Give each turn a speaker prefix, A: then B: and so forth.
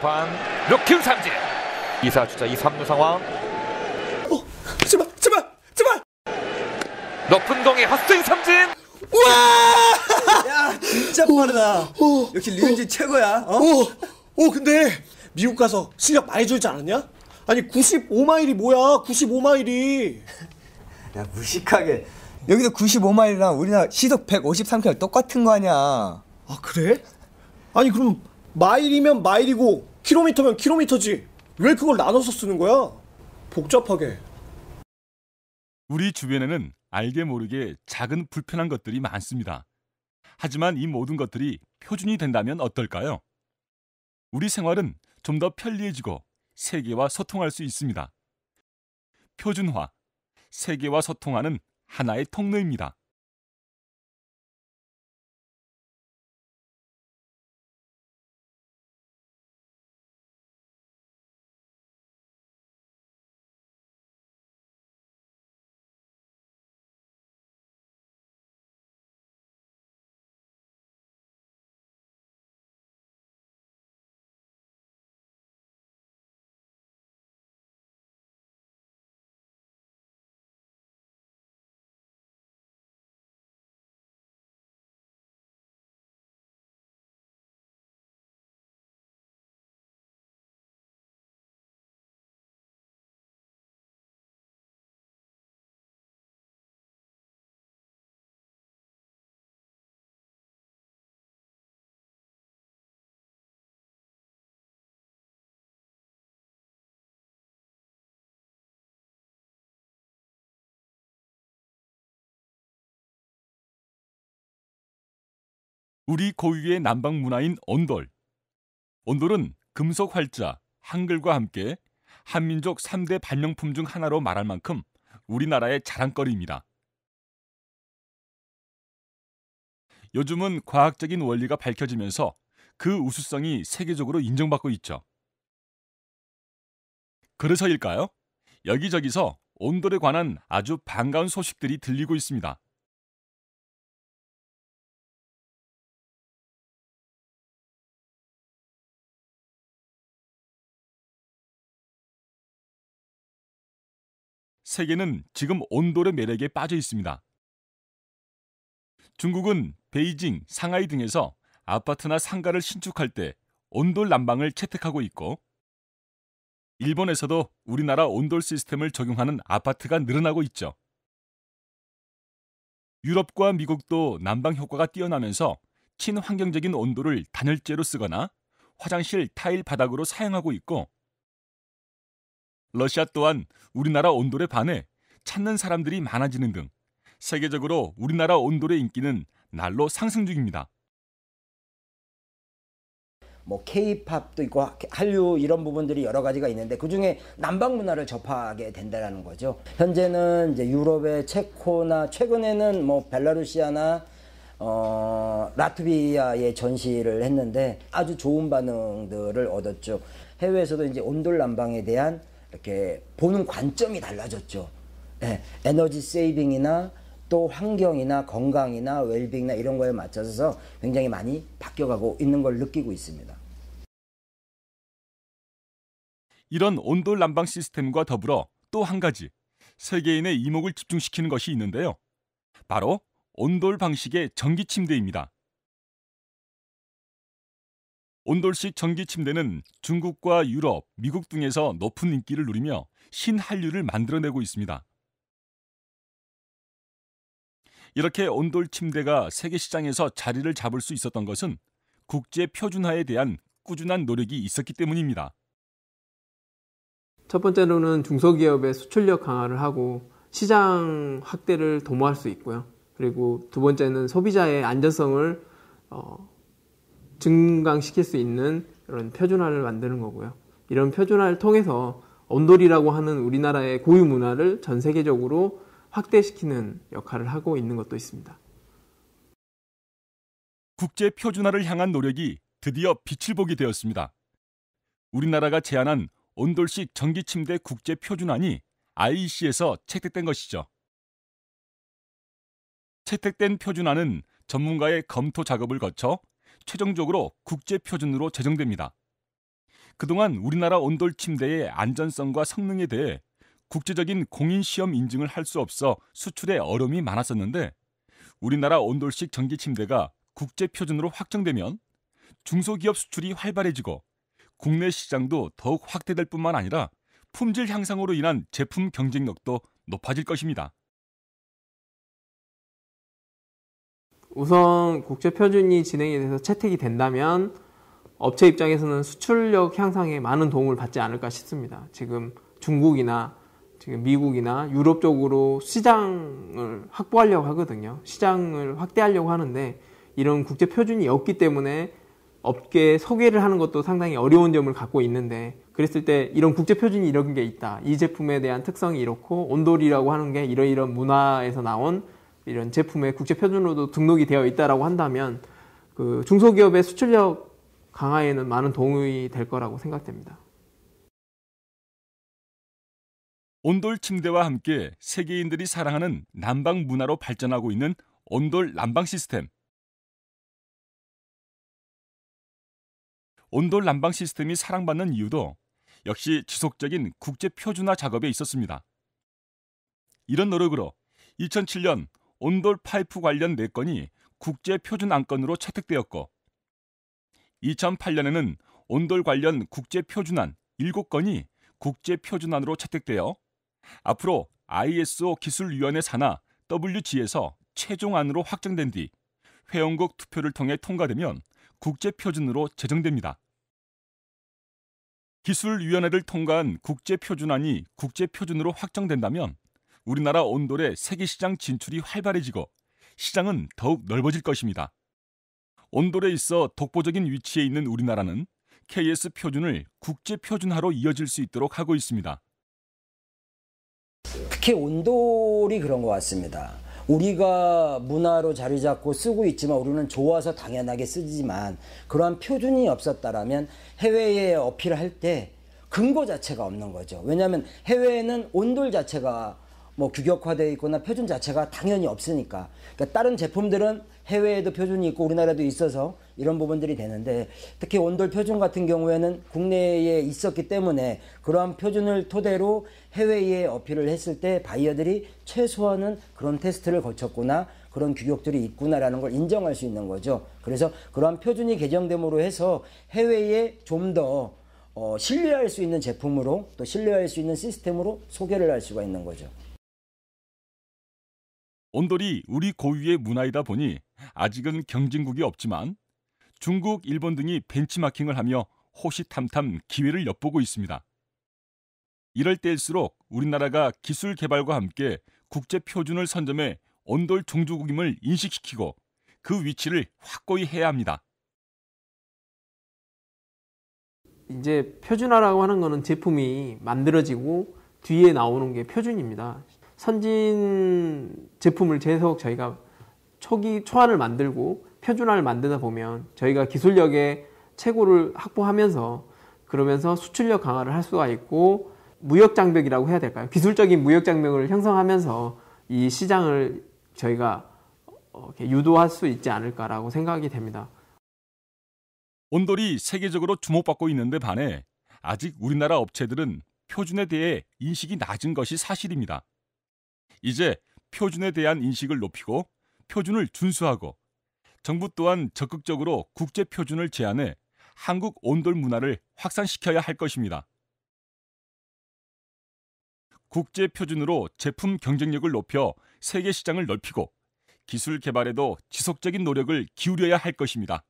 A: 반 루킹 삼진. 2사 주자 2, 3루 상황.
B: 제발.
A: 높은 공에 헛스윙 삼진.
B: 우와!
C: 야, 진짜 빠르다. 역시 류현진 최고야.
B: 근데 미국 가서 실력 많이 줄지 않았냐? 아니 95마일이 뭐야? 95마일이.
C: 야, 무식하게. 여기도 95마일이랑 우리나라 시속 153km 똑같은 거 아니야.
B: 아 그래? 아니 그럼 마일이면 마일이고 킬로미터면 킬로미터지. 왜 그걸 나눠서 쓰는 거야? 복잡하게.
D: 우리 주변에는 알게 모르게 작은 불편한 것들이 많습니다. 하지만 이 모든 것들이 표준이 된다면 어떨까요? 우리 생활은 좀 더 편리해지고 세계와 소통할 수 있습니다. 표준화, 세계와 소통하는 하나의 통로입니다. 우리 고유의 남방 문화인 온돌. 온돌은 금속 활자, 한글과 함께 한민족 3대 발명품 중 하나로 말할 만큼 우리나라의 자랑거리입니다. 요즘은 과학적인 원리가 밝혀지면서 그 우수성이 세계적으로 인정받고 있죠. 그래서일까요? 여기저기서 온돌에 관한 아주 반가운 소식들이 들리고 있습니다. 세계는 지금 온돌의 매력에 빠져 있습니다. 중국은 베이징, 상하이 등에서 아파트나 상가를 신축할 때 온돌 난방을 채택하고 있고, 일본에서도 우리나라 온돌 시스템을 적용하는 아파트가 늘어나고 있죠. 유럽과 미국도 난방 효과가 뛰어나면서 친환경적인 온돌을 단열재로 쓰거나 화장실 타일 바닥으로 사용하고 있고, 러시아 또한 우리나라 온돌에 반해 찾는 사람들이 많아지는 등 세계적으로 우리나라 온돌의 인기는 날로 상승 중입니다.
E: 뭐 K-팝도 있고 한류 이런 부분들이 여러 가지가 있는데 그중에 남방 문화를 접하게 된다는 거죠. 현재는 이제 유럽의 체코나 최근에는 뭐 벨라루시아나 라트비아에 전시를 했는데 아주 좋은 반응들을 얻었죠. 해외에서도 이제 온돌 난방에 대한 이렇게 보는 관점이 달라졌죠. 네, 에너지 세이빙이나 또 환경이나 건강이나 웰빙이나 이런 거에 맞춰서 굉장히 많이 바뀌어가고 있는 걸 느끼고 있습니다.
D: 이런 온돌 난방 시스템과 더불어 또 한 가지 세계인의 이목을 집중시키는 것이 있는데요. 바로 온돌 방식의 전기 침대입니다. 온돌식 전기 침대는 중국과 유럽, 미국 등에서 높은 인기를 누리며 신한류를 만들어내고 있습니다. 이렇게 온돌 침대가 세계 시장에서 자리를 잡을 수 있었던 것은 국제 표준화에 대한 꾸준한 노력이 있었기 때문입니다.
F: 첫 번째로는 중소기업의 수출력 강화를 하고 시장 확대를 도모할 수 있고요. 그리고 두 번째는 소비자의 안전성을 증강시킬 수 있는 그런 표준화를 만드는 거고요. 이런 표준화를 통해서 온돌이라고 하는 우리나라의 고유 문화를 전 세계적으로 확대시키는 역할을 하고 있는 것도 있습니다.
D: 국제 표준화를 향한 노력이 드디어 빛을 보게 되었습니다. 우리나라가 제안한 온돌식 전기침대 국제 표준안이 IEC에서 채택된 것이죠. 채택된 표준안은 전문가의 검토 작업을 거쳐 최종적으로 국제 표준으로 제정됩니다. 그동안 우리나라 온돌 침대의 안전성과 성능에 대해 국제적인 공인 시험 인증을 할 수 없어 수출에 어려움이 많았었는데 우리나라 온돌식 전기 침대가 국제 표준으로 확정되면 중소기업 수출이 활발해지고 국내 시장도 더욱 확대될 뿐만 아니라 품질 향상으로 인한 제품 경쟁력도 높아질 것입니다.
F: 우선 국제 표준이 진행이 돼서 채택이 된다면 업체 입장에서는 수출력 향상에 많은 도움을 받지 않을까 싶습니다. 지금 중국이나 지금 미국이나 유럽 쪽으로 시장을 확보하려고 하거든요. 시장을 확대하려고 하는데 이런 국제 표준이 없기 때문에 업계에 소개를 하는 것도 상당히 어려운 점을 갖고 있는데, 그랬을 때 이런 국제 표준이 이런 게 있다, 이 제품에 대한 특성이 이렇고 온돌이라고 하는 게 이런 문화에서 나온 이런 제품의 국제 표준으로도 등록이 되어 있다라고 한다면 그 중소기업의 수출력 강화에는 많은 도움이 될 거라고 생각됩니다.
D: 온돌 침대와 함께 세계인들이 사랑하는 난방 문화로 발전하고 있는 온돌 난방 시스템. 온돌 난방 시스템이 사랑받는 이유도 역시 지속적인 국제 표준화 작업에 있었습니다. 이런 노력으로 2007년 온돌 파이프 관련 4건이 국제 표준 안건으로 채택되었고 2008년에는 온돌 관련 국제 표준안 7건이 국제 표준안으로 채택되어 앞으로 ISO 기술위원회 산하 WG에서 최종안으로 확정된 뒤 회원국 투표를 통해 통과되면 국제 표준으로 제정됩니다. 기술위원회를 통과한 국제 표준안이 국제 표준으로 확정된다면 우리나라 온돌의 세계시장 진출이 활발해지고 시장은 더욱 넓어질 것입니다. 온돌에 있어 독보적인 위치에 있는 우리나라는 KS 표준을 국제 표준화로 이어질 수 있도록 하고 있습니다.
E: 특히 온돌이 그런 것 같습니다. 우리가 문화로 자리 잡고 쓰고 있지만 우리는 좋아서 당연하게 쓰지만 그러한 표준이 없었다라면 해외에 어필할 때 근거 자체가 없는 거죠. 왜냐하면 해외에는 온돌 자체가 뭐 규격화되어 있거나 표준 자체가 당연히 없으니까. 그러니까 다른 제품들은 해외에도 표준이 있고 우리나라도 있어서 이런 부분들이 되는데 특히 온돌 표준 같은 경우에는 국내에 있었기 때문에 그러한 표준을 토대로 해외에 어필을 했을 때 바이어들이 최소한은 그런 테스트를 거쳤구나, 그런 규격들이 있구나라는 걸 인정할 수 있는 거죠. 그래서 그러한 표준이 개정됨으로 해서 해외에 좀 더 신뢰할 수 있는 제품으로 또 신뢰할 수 있는 시스템으로 소개를 할 수가 있는 거죠.
D: 온돌이 우리 고유의 문화이다 보니 아직은 경쟁국이 없지만 중국, 일본 등이 벤치마킹을 하며 호시탐탐 기회를 엿보고 있습니다. 이럴 때일수록 우리나라가 기술 개발과 함께 국제 표준을 선점해 온돌 종주국임을 인식시키고 그 위치를 확고히 해야 합니다.
F: 이제 표준화라고 하는 거는 제품이 만들어지고 뒤에 나오는 게 표준입니다. 선진 제품을 계속 저희가 초안을 만들고 표준화를 만들다 보면 저희가 기술력의 최고를 확보하면서 그러면서 수출력 강화를 할 수가 있고 무역 장벽이라고 해야 될까요? 기술적인 무역 장벽을 형성하면서 이 시장을 저희가 유도할 수 있지 않을까라고 생각이 됩니다.
D: 온돌이 세계적으로 주목받고 있는데 반해 아직 우리나라 업체들은 표준에 대해 인식이 낮은 것이 사실입니다. 이제 표준에 대한 인식을 높이고 표준을 준수하고 정부 또한 적극적으로 국제 표준을 제안해 한국 온돌 문화를 확산시켜야 할 것입니다. 국제 표준으로 제품 경쟁력을 높여 세계 시장을 넓히고 기술 개발에도 지속적인 노력을 기울여야 할 것입니다.